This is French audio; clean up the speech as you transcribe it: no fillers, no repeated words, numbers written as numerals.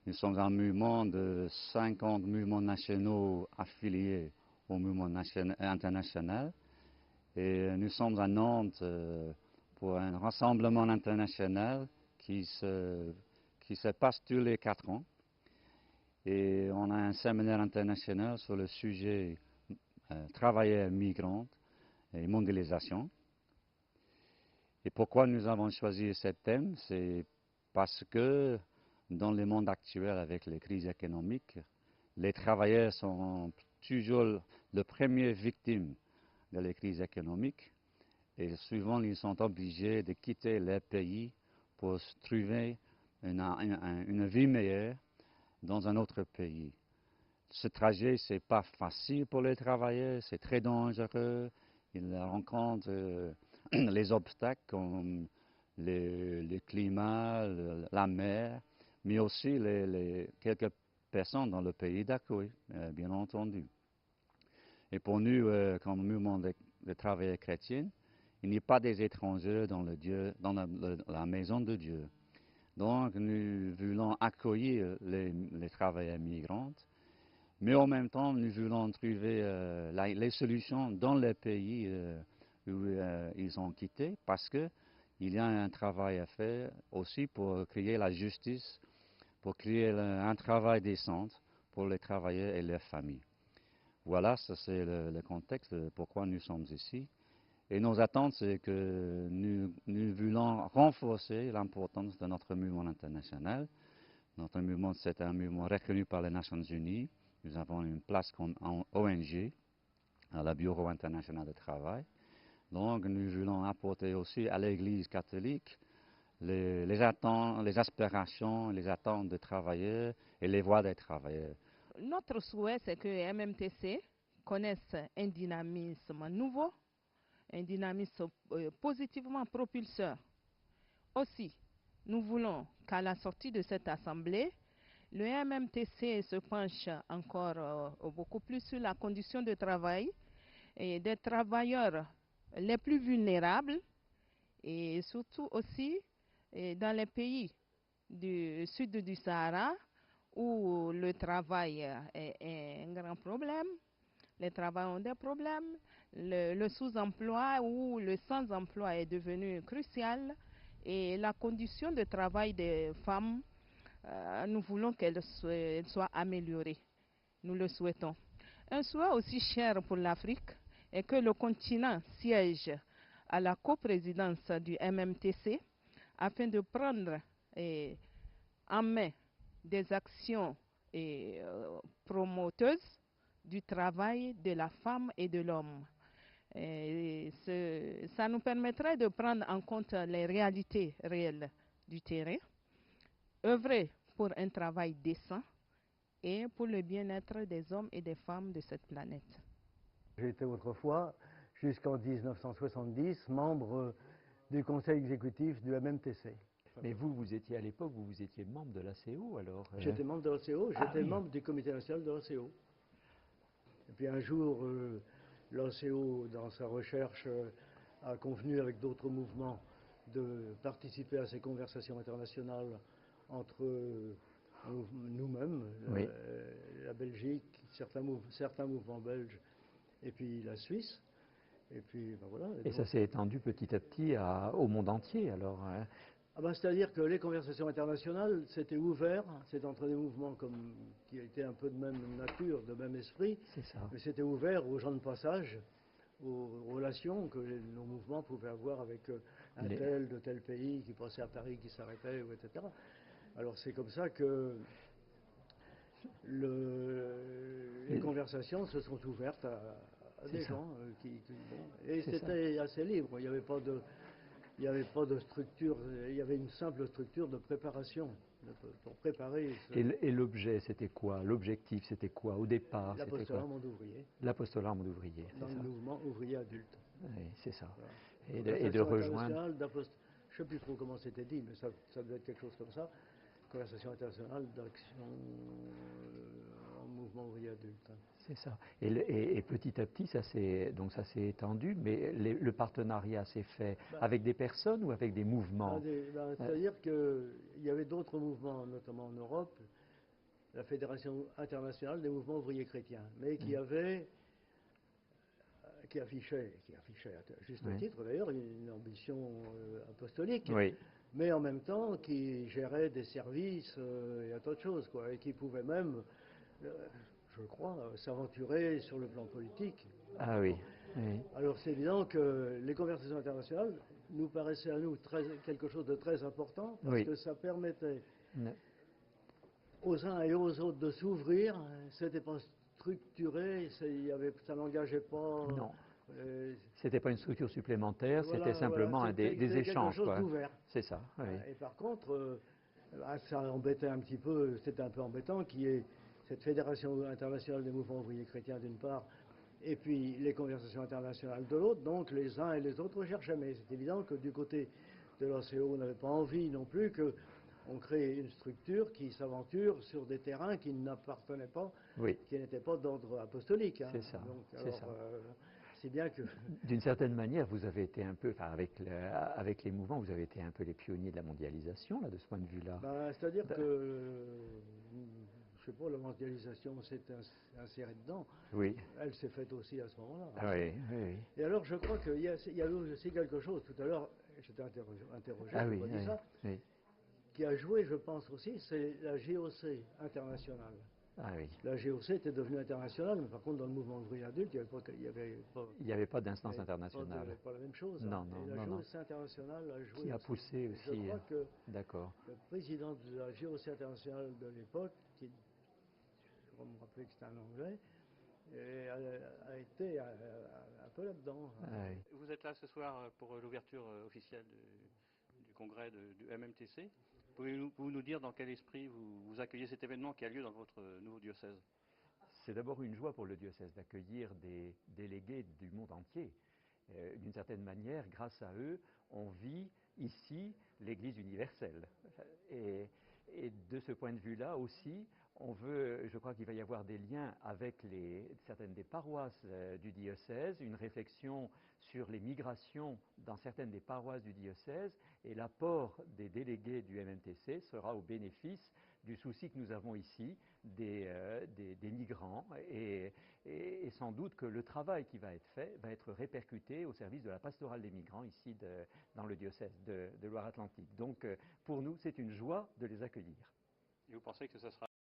Nous sommes un mouvement de 50 mouvements nationaux affiliés au mouvement international. Et nous sommes à Nantes pour un rassemblement international qui se passe tous les 4 ans. Et on a un séminaire international sur le sujet travailleurs migrants et mondialisation. Et pourquoi nous avons choisi ce thème? C'est parce que dans le monde actuel, avec les crises économiques, les travailleurs sont toujours les premières victimes de la crise économique et souvent ils sont obligés de quitter leur pays pour trouver une vie meilleure dans un autre pays. Ce trajet, ce n'est pas facile pour les travailleurs, c'est très dangereux. Ils rencontrent les obstacles comme le climat, la mer, mais aussi quelques personnes dans le pays d'accueil, bien entendu. Et pour nous, comme mouvement de travailleurs chrétiens, il n'y a pas des étrangers dans la maison de Dieu. Donc, nous voulons accueillir les travailleurs migrants, mais en même temps, nous voulons trouver les solutions dans les pays où ils ont quitté, parce qu'il y a un travail à faire aussi pour créer la justice, pour créer un travail décent pour les travailleurs et leurs familles. Voilà, ça c'est le contexte de pourquoi nous sommes ici. Et nos attentes, c'est que nous voulons renforcer l'importance de notre mouvement international. Notre mouvement, c'est un mouvement reconnu par les Nations Unies. Nous avons une place en ONG, à la Bureau international du travail. Donc, nous voulons apporter aussi à l'Église catholique les attentes, les aspirations, les attentes des travailleurs et les voix des travailleurs. Notre souhait, c'est que MMTC connaisse un dynamisme nouveau, un dynamisme positivement propulseur. Aussi, nous voulons qu'à la sortie de cette assemblée, le MMTC se penche encore beaucoup plus sur la condition de travail et des travailleurs les plus vulnérables et surtout aussi dans les pays du sud du Sahara où le travail est un grand problème. Les travailleurs ont des problèmes, le sous-emploi ou le sans-emploi est devenu crucial et la condition de travail des femmes, nous voulons qu'elle soit améliorée. Nous le souhaitons. Un souhait aussi cher pour l'Afrique est que le continent siège à la coprésidence du MMTC afin de prendre en main des actions promoteuses du travail de la femme et de l'homme. Ça nous permettrait de prendre en compte les réalités réelles du terrain, œuvrer pour un travail décent et pour le bien-être des hommes et des femmes de cette planète. J'étais autrefois, jusqu'en 1970, membre du conseil exécutif du MMTC. Mais vous étiez à l'époque, vous étiez membre de l'ACO alors J'étais membre de l'ACO, j'étais membre du comité national de l'ACO. Et puis un jour, l'ACO, dans sa recherche, a convenu avec d'autres mouvements de participer à ces conversations internationales entre nous-mêmes, oui. La Belgique, certains mouvements belges, et puis la Suisse. Et puis, ben voilà. Et ça s'est étendu petit à petit au monde entier, alors Ah ben, c'est-à-dire que les conversations internationales, c'était ouvert, c'était entre des mouvements qui étaient un peu de même nature, de même esprit, mais c'était ouvert aux gens de passage, aux relations que nos mouvements pouvaient avoir avec un tel de tel pays qui passait à Paris, qui s'arrêtait, etc. Alors c'est comme ça que les conversations se sont ouvertes à des gens et c'était assez libre. Il n'y avait pas de structure, il y avait une simple structure de préparation pour préparer. Et l'objet, c'était quoi? L'objectif, c'était quoi au départ? L'apostolat monde ouvrier. L'apostolat monde ouvrier. Dans le mouvement ouvrier adulte. Oui, c'est ça. Voilà. Et de rejoindre. Je ne sais plus trop comment c'était dit, mais ça devait être quelque chose comme ça. Conversation internationale d'action en mouvement ouvrier adulte. C'est ça. Et petit à petit, ça s'est étendu, mais le partenariat s'est fait avec des personnes ou avec des mouvements? C'est-à-dire qu'il y avait d'autres mouvements, notamment en Europe, la Fédération internationale des mouvements ouvriers chrétiens, mais qui affichait à juste titre d'ailleurs une ambition apostolique, mais en même temps qui gérait des services et un tas de choses, quoi, et qui pouvait même, je crois, s'aventurer sur le plan politique. Ah oui. Alors c'est évident que les conversations internationales nous paraissaient à nous quelque chose de très important, parce que ça permettait aux uns et aux autres de s'ouvrir. C'était pas structuré, ça n'engageait pas. Non. C'était pas une structure supplémentaire, c'était simplement des échanges. Quelque chose d'ouvert. C'est ça. Oui. Et par contre, ça embêtait un petit peu, c'était un peu embêtant qu'il y ait cette Fédération internationale des mouvements ouvriers chrétiens d'une part, et puis les conversations internationales de l'autre, donc les uns et les autres cherchaient. Mais c'est évident que du côté de l'OCO, on n'avait pas envie non plus qu'on crée une structure qui s'aventure sur des terrains qui n'appartenaient pas, qui n'étaient pas d'ordre apostolique. C'est ça. Donc, alors, c'est bien que... D'une certaine manière, vous avez été un peu, avec les mouvements, vous avez été un peu les pionniers de la mondialisation, là, de ce point de vue-là. C'est-à-dire que, je sais pas, la mondialisation s'est insérée dedans. Oui. Elle s'est faite aussi à ce moment-là. Oui. Et alors, je crois qu'il y a aussi quelque chose, tout à l'heure, j'étais interrogé, qui a joué, je pense aussi, c'est la GOC internationale. Ah oui. La GOC était devenue internationale, mais par contre, dans le mouvement ouvrier adulte, il n'y avait pas d'instance internationale. Il n'y avait pas la même chose. Non. Et la GOC internationale a joué. Qui a poussé aussi. Je crois que le président de la GOC internationale de l'époque, qui, je me rappeler que c'était un Anglais, a été un peu là-dedans. Ah oui. Vous êtes là ce soir pour l'ouverture officielle du congrès du MMTC. Pouvez-vous nous dire dans quel esprit vous accueillez cet événement qui a lieu dans votre nouveau diocèse? C'est d'abord une joie pour le diocèse d'accueillir des délégués du monde entier. D'une certaine manière, grâce à eux, on vit ici l'Église universelle. Et de ce point de vue-là aussi, je crois qu'il va y avoir des liens avec certaines des paroisses du diocèse, une réflexion sur les migrations dans certaines des paroisses du diocèse, et l'apport des délégués du MMTC sera au bénéfice du souci que nous avons ici des migrants, et sans doute que le travail qui va être fait va être répercuté au service de la pastorale des migrants ici dans le diocèse de Loire-Atlantique. Donc pour nous, c'est une joie de les accueillir. Et vous pensez que ça sera